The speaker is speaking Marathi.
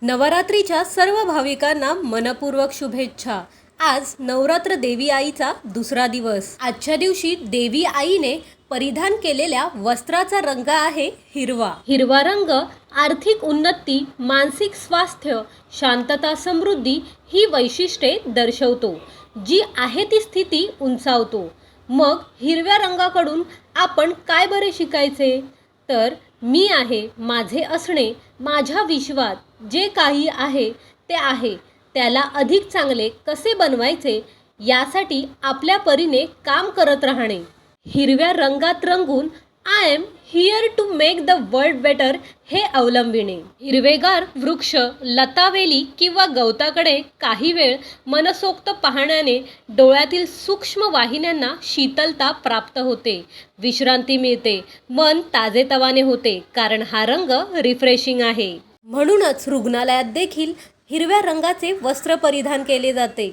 नवरात्रीच्या सर्व भाविकांना मनपूर्वक शुभेच्छा। आज नवरात्र देवी आईचा दुसरा दिवस। आजच्या दिवशी देवी आईने परिधान केलेल्या वस्त्राचा रंग आहे हिरवा। हिरवा रंग आर्थिक उन्नती, मानसिक स्वास्थ्य, शांतता, समृद्धी ही वैशिष्ट्ये दर्शवतो, जी आहे ती स्थिती उंचावतो। मग हिरव्या रंगाकडून आपण काय बरे शिकायचे? तर मी आहे, माझे असणे, माझ्या विश्वात जे काही आहे ते आहे, त्याला अधिक चांगले कसे बनवायचे यासाठी आपल्या परीने काम करत राहणे। हिरव्या रंगात रंगून I am here to make the world better हे अवलंबिणे। हिरवेगार वृक्ष, लतावेली किंवा गवताकडे काही वेळ मनसोक्त पाहण्याने डोळ्यातील सूक्ष्म वाहिन्यांना शीतलता प्राप्त होते, विश्रांती मिळते, मन ताजेतवाने होते, कारण हा रंग रिफ्रेशिंग आहे। म्हणूनच रुग्णालयात देखील हिरव्या रंगाचे वस्त्र परिधान केले जाते,